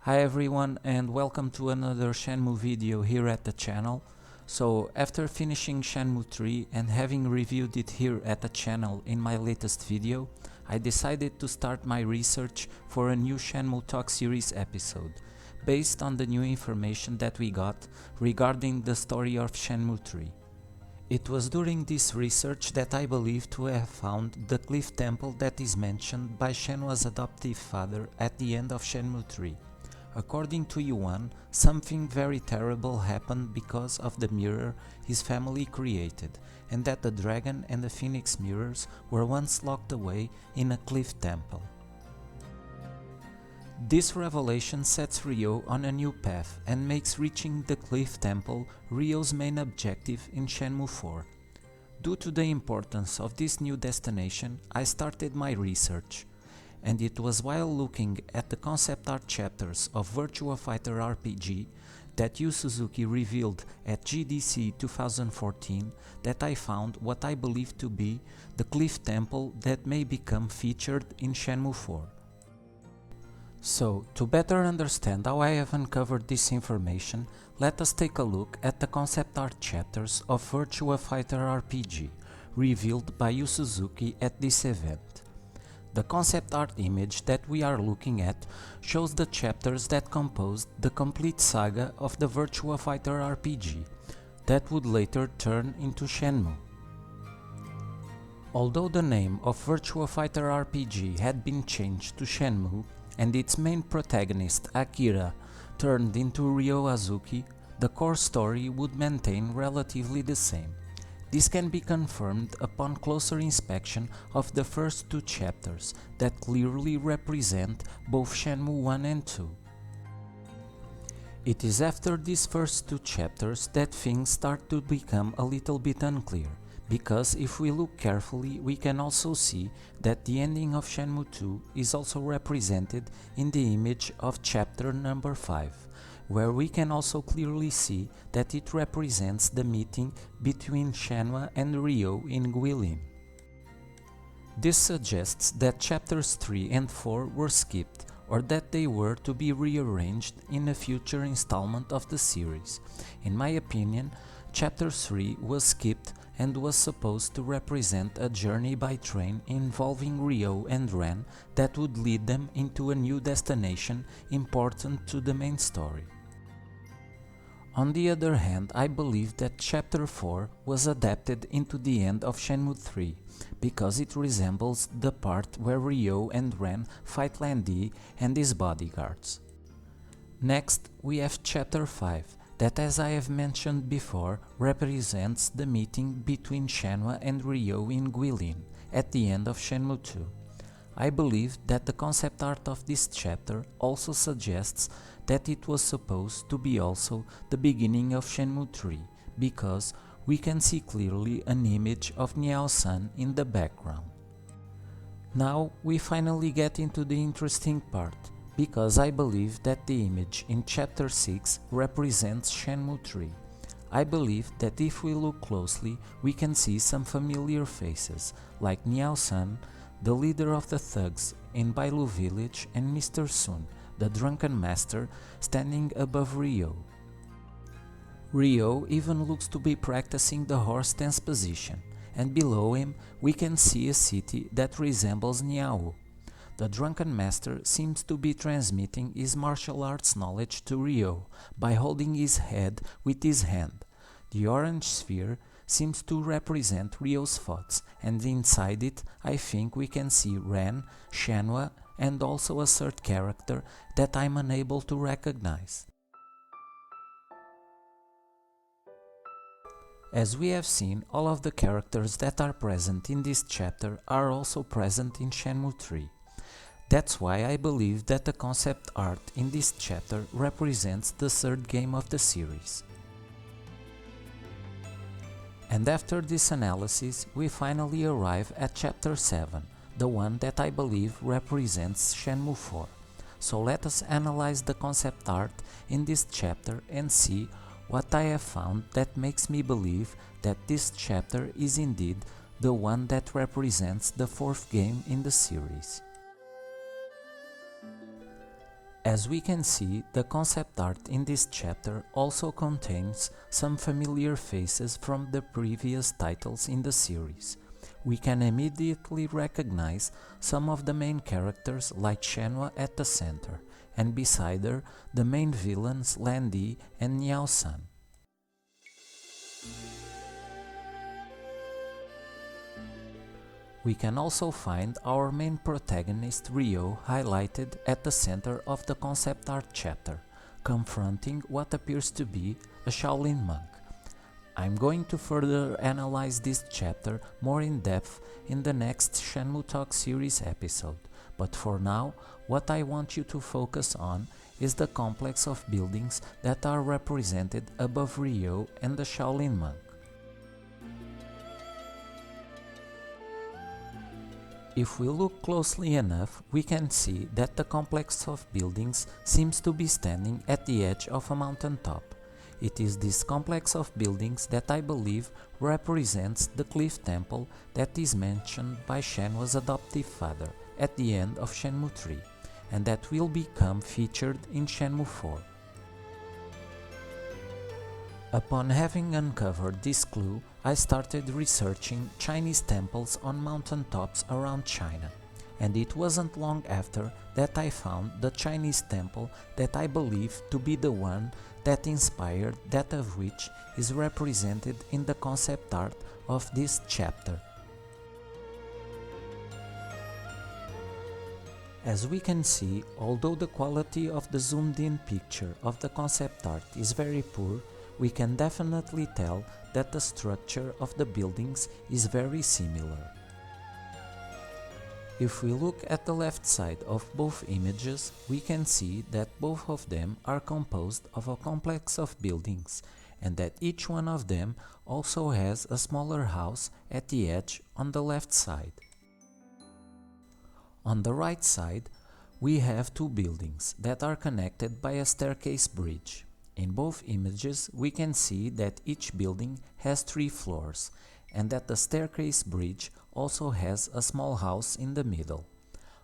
Hi everyone and welcome to another Shenmue video here at the channel. So after finishing Shenmue 3 and having reviewed it here at the channel in my latest video, I decided to start my research for a new Shenmue Talk series episode, based on the new information that we got regarding the story of Shenmue 3. It was during this research that I believe to have found the cliff temple that is mentioned by Shenmue's adoptive father at the end of Shenmue 3. According to Yuan, something very terrible happened because of the mirror his family created, and that the dragon and the phoenix mirrors were once locked away in a cliff temple. This revelation sets Ryo on a new path and makes reaching the Cliff Temple Ryo's main objective in Shenmue 4. Due to the importance of this new destination, I started my research, and it was while looking at the concept art chapters of Virtua Fighter RPG that Yu Suzuki revealed at GDC 2014 that I found what I believe to be the Cliff Temple that may become featured in Shenmue 4. So, to better understand how I have uncovered this information, let us take a look at the concept art chapters of Virtua Fighter RPG, revealed by Yu Suzuki at this event. The concept art image that we are looking at shows the chapters that composed the complete saga of the Virtua Fighter RPG, that would later turn into Shenmue. Although the name of Virtua Fighter RPG had been changed to Shenmue, and its main protagonist, Akira, turned into Ryo Azuki, the core story would maintain relatively the same. This can be confirmed upon closer inspection of the first two chapters that clearly represent both Shenmue 1 and 2. It is after these first two chapters that things start to become a little bit unclear, because if we look carefully we can also see that the ending of Shenmue 2 is also represented in the image of chapter number 5, where we can also clearly see that it represents the meeting between Shenmue and Ryo in Guilin. This suggests that chapters 3 and 4 were skipped, or that they were to be rearranged in a future installment of the series. In my opinion, chapter 3 was skipped and was supposed to represent a journey by train involving Ryo and Ren that would lead them into a new destination important to the main story. On the other hand, I believe that chapter 4 was adapted into the end of Shenmue 3, because it resembles the part where Ryo and Ren fight Lan Di and his bodyguards. Next, we have chapter 5, that, as I have mentioned before, represents the meeting between Shenmue and Ryo in Guilin at the end of Shenmue 2. I believe that the concept art of this chapter also suggests that it was supposed to be also the beginning of Shenmue 3, because we can see clearly an image of Niao-san in the background. Now we finally get into the interesting part, because I believe that the image in chapter 6 represents Shenmue 3. I believe that if we look closely we can see some familiar faces, like Niao-san, the leader of the thugs in Bailu village, and Mr. Sun, the drunken master, standing above Ryo. Ryo even looks to be practicing the horse dance position, and below him we can see a city that resembles Niao. The drunken master seems to be transmitting his martial arts knowledge to Ryo by holding his head with his hand. The orange sphere seems to represent Ryo's thoughts, and inside it I think we can see Ren, Shenmue, and also a third character that I'm unable to recognize. As we have seen, all of the characters that are present in this chapter are also present in Shenmue 3. That's why I believe that the concept art in this chapter represents the third game of the series. And after this analysis, we finally arrive at chapter 7, the one that I believe represents Shenmue 4. So let us analyze the concept art in this chapter and see what I have found that makes me believe that this chapter is indeed the one that represents the fourth game in the series. As we can see, the concept art in this chapter also contains some familiar faces from the previous titles in the series. We can immediately recognize some of the main characters like Shenmue at the center, and beside her, the main villains Lan Di and Niao San. We can also find our main protagonist Ryo highlighted at the center of the concept art chapter, confronting what appears to be a Shaolin monk. I'm going to further analyze this chapter more in depth in the next Shenmue Talk series episode, but for now, what I want you to focus on is the complex of buildings that are represented above Ryo and the Shaolin monk. If we look closely enough, we can see that the complex of buildings seems to be standing at the edge of a mountaintop. It is this complex of buildings that I believe represents the cliff temple that is mentioned by Shenmue's adoptive father at the end of Shenmue 3, and that will become featured in Shenmue 4. Upon having uncovered this clue, I started researching Chinese temples on mountaintops around China, and it wasn't long after that I found the Chinese temple that I believe to be the one that inspired that of which is represented in the concept art of this chapter. As we can see, although the quality of the zoomed-in picture of the concept art is very poor, we can definitely tell that the structure of the buildings is very similar. If we look at the left side of both images, we can see that both of them are composed of a complex of buildings, and that each one of them also has a smaller house at the edge on the left side. On the right side, we have two buildings that are connected by a staircase bridge. In both images, we can see that each building has 3 floors, and that the staircase bridge also has a small house in the middle.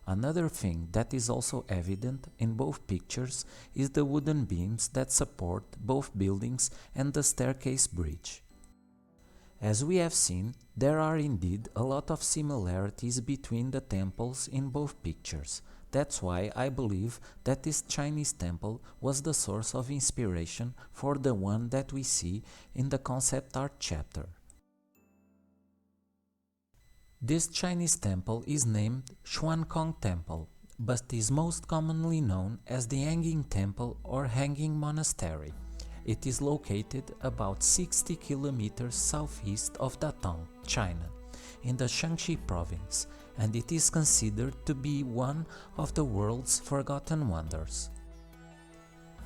Another thing that is also evident in both pictures is the wooden beams that support both buildings and the staircase bridge. As we have seen, there are indeed a lot of similarities between the temples in both pictures. That's why I believe that this Chinese temple was the source of inspiration for the one that we see in the concept art chapter. This Chinese temple is named Xuankong Temple, but is most commonly known as the Hanging Temple or Hanging Monastery. It is located about 60 kilometers southeast of Datong, China, in the Shaanxi province, and it is considered to be one of the world's forgotten wonders.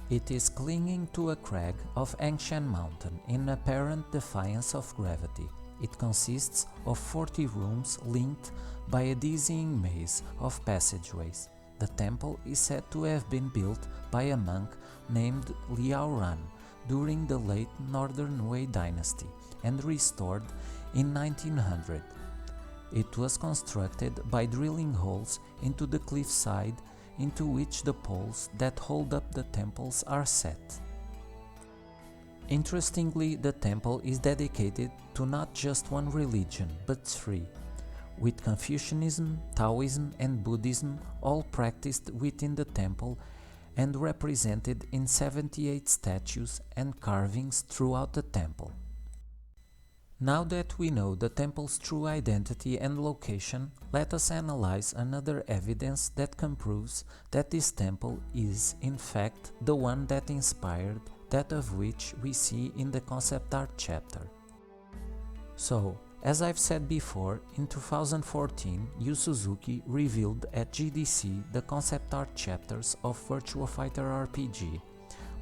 It is clinging to a crag of Angshan Mountain in apparent defiance of gravity. It consists of 40 rooms linked by a dizzying maze of passageways. The temple is said to have been built by a monk named Liao Ran during the late Northern Wei dynasty and restored in 1900. It was constructed by drilling holes into the cliffside into which the poles that hold up the temples are set. Interestingly, the temple is dedicated to not just one religion, but 3, with Confucianism, Taoism and Buddhism all practiced within the temple and represented in 78 statues and carvings throughout the temple. Now that we know the temple's true identity and location, let us analyze another evidence that proves that this temple is, in fact, the one that inspired that of which we see in the concept art chapter. So, as I've said before, in 2014, Yu Suzuki revealed at GDC the concept art chapters of Virtua Fighter RPG.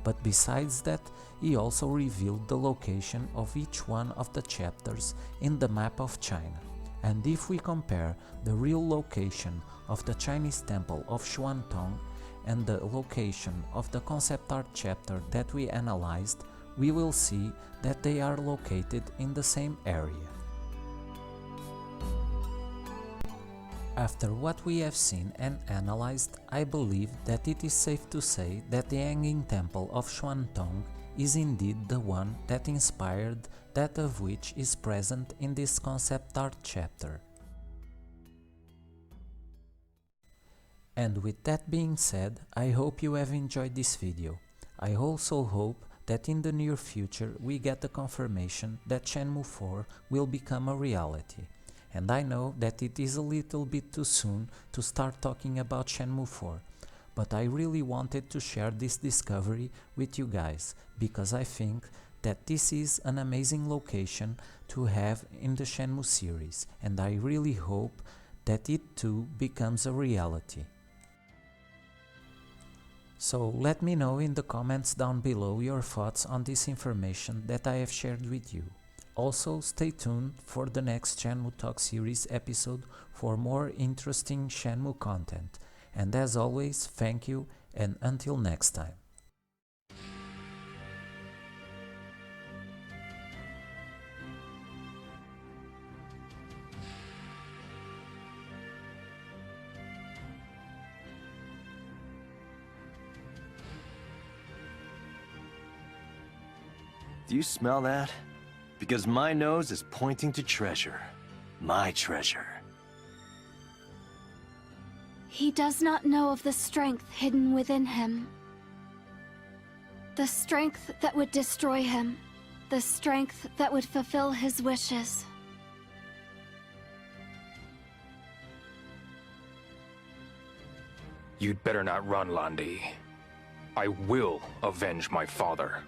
But besides that, he also revealed the location of each one of the chapters in the map of China. And if we compare the real location of the Chinese temple of Xuantong and the location of the concept art chapter that we analyzed, we will see that they are located in the same area. After what we have seen and analyzed, I believe that it is safe to say that the Hanging Temple of Xuantong is indeed the one that inspired that of which is present in this concept art chapter. And with that being said, I hope you have enjoyed this video. I also hope that in the near future we get the confirmation that Shenmue 4 will become a reality. And I know that it is a little bit too soon to start talking about Shenmue 4, but I really wanted to share this discovery with you guys, because I think that this is an amazing location to have in the Shenmue series, and I really hope that it too becomes a reality. So let me know in the comments down below your thoughts on this information that I have shared with you. Also, stay tuned for the next Shenmue Talk series episode for more interesting Shenmue content. And as always, thank you, and until next time. Do you smell that? Because my nose is pointing to treasure. My treasure. He does not know of the strength hidden within him. The strength that would destroy him. The strength that would fulfill his wishes. You'd better not run, Landi. I will avenge my father.